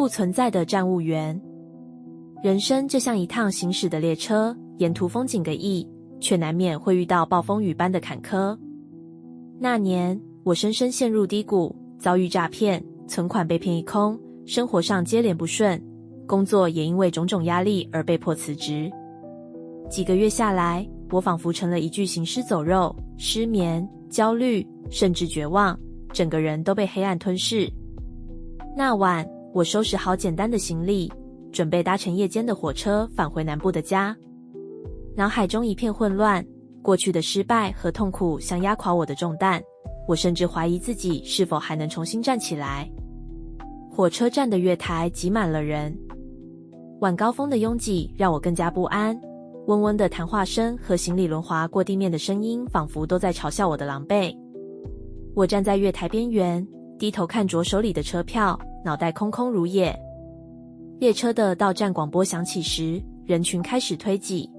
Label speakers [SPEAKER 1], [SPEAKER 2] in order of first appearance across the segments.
[SPEAKER 1] 不存在的站务员。人生就像一趟行驶的列车，沿途风景各异，却难免会遇到暴风雨般的坎坷。那年，我深深陷入低谷，遭遇诈骗，存款被骗一空，生活上接连不顺，工作也因为种种压力而被迫辞职。几个月下来，我仿佛成了一具行尸走肉，失眠、焦虑，甚至绝望，整个人都被黑暗吞噬。那晚，我收拾好简单的行李，准备搭乘夜间的火车返回南部的家。脑海中一片混乱，过去的失败和痛苦像压垮我的重担，我甚至怀疑自己是否还能重新站起来。火车站的月台挤满了人，晚高峰的拥挤让我更加不安，嗡嗡的谈话声和行李轮滑过地面的声音仿佛都在嘲笑我的狼狈。我站在月台边缘，低头看着手里的车票，脑袋空空如也。列车的到站广播响起时，人群开始推挤。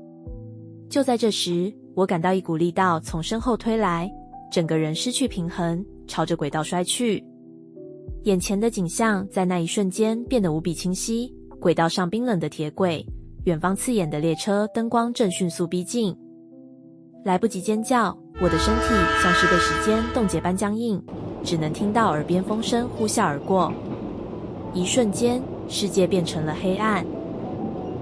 [SPEAKER 1] 就在这时，我感到一股力道从身后推来，整个人失去平衡，朝着轨道摔去。眼前的景象在那一瞬间变得无比清晰，轨道上冰冷的铁轨，远方刺眼的列车灯光正迅速逼近。来不及尖叫，我的身体像是被时间冻结般僵硬，只能听到耳边风声呼啸而过。一瞬间，世界变成了黑暗。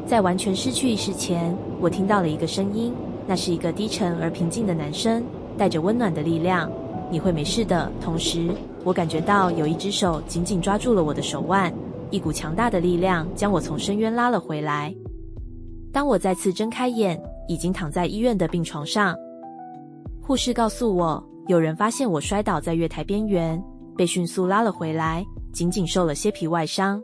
[SPEAKER 1] 在完全失去意识前，我听到了一个声音，那是一个低沉而平静的男声，带着温暖的力量。你会没事的。同时，我感觉到有一只手紧紧抓住了我的手腕，一股强大的力量将我从深渊拉了回来。当我再次睁开眼，已经躺在医院的病床上。护士告诉我，有人发现我摔倒在月台边缘，被迅速拉了回来，仅仅受了些皮外伤。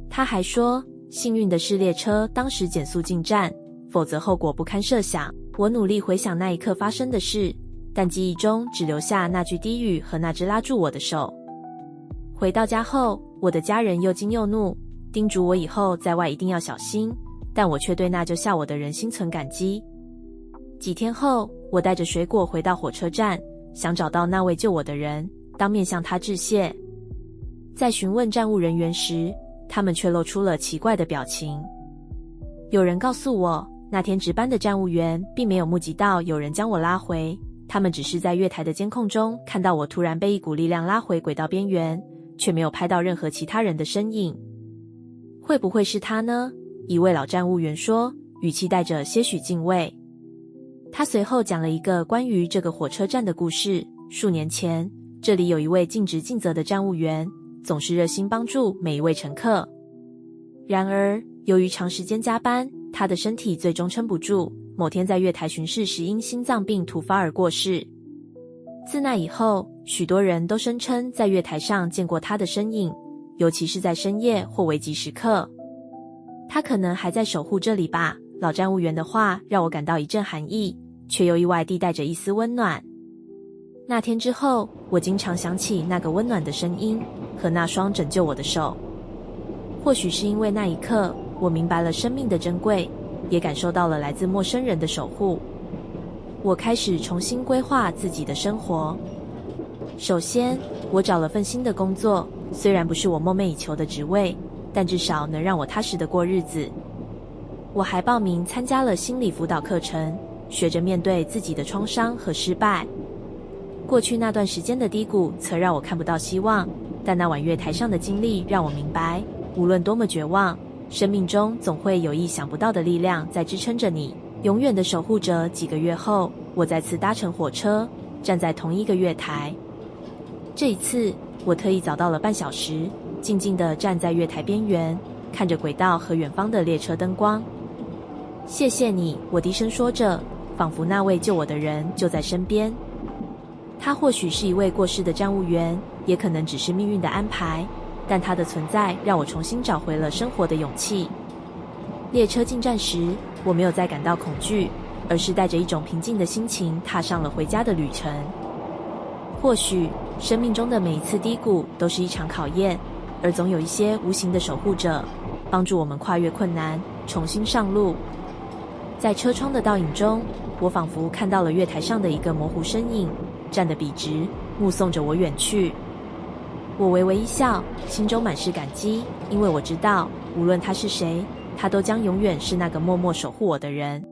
[SPEAKER 1] 他还说，幸运的是列车当时减速进站，否则后果不堪设想。我努力回想那一刻发生的事，但记忆中只留下那句低语和那只拉住我的手。回到家后，我的家人又惊又怒，叮嘱我以后在外一定要小心，但我却对那救下我的人心存感激。几天后，我带着水果回到火车站，想找到那位救我的人，当面向他致谢。在询问站务人员时，他们却露出了奇怪的表情。有人告诉我，那天值班的站务员并没有目击到有人将我拉回，他们只是在月台的监控中看到我突然被一股力量拉回轨道边缘，却没有拍到任何其他人的身影。会不会是他呢？一位老站务员说，语气带着些许敬畏。他随后讲了一个关于这个火车站的故事。数年前，这里有一位尽职尽责的站务员，总是热心帮助每一位乘客。然而，由于长时间加班，他的身体最终撑不住，某天在月台巡视时因心脏病突发而过世。自那以后，许多人都声称在月台上见过他的身影，尤其是在深夜或危急时刻。他可能还在守护这里吧。老站务员的话让我感到一阵寒意，却又意外地带着一丝温暖。那天之后，我经常想起那个温暖的声音和那双拯救我的手。或许是因为那一刻，我明白了生命的珍贵，也感受到了来自陌生人的守护。我开始重新规划自己的生活。首先，我找了份新的工作，虽然不是我梦寐以求的职位，但至少能让我踏实地过日子。我还报名参加了心理辅导课程，学着面对自己的创伤和失败。过去那段时间的低谷曾让我看不到希望，但那晚月台上的经历让我明白，无论多么绝望，生命中总会有意想不到的力量在支撑着你，永远的守护着。几个月后，我再次搭乘火车，站在同一个月台。这一次，我特意早到了半小时，静静地站在月台边缘，看着轨道和远方的列车灯光。谢谢你，我低声说着，仿佛那位救我的人就在身边。他或许是一位过世的站务员，也可能只是命运的安排，但他的存在让我重新找回了生活的勇气。列车进站时，我没有再感到恐惧，而是带着一种平静的心情踏上了回家的旅程。或许生命中的每一次低谷都是一场考验，而总有一些无形的守护者，帮助我们跨越困难，重新上路。在车窗的倒影中，我仿佛看到了月台上的一个模糊身影，站得笔直，目送着我远去。我微微一笑，心中满是感激，因为我知道，无论他是谁，他都将永远是那个默默守护我的人。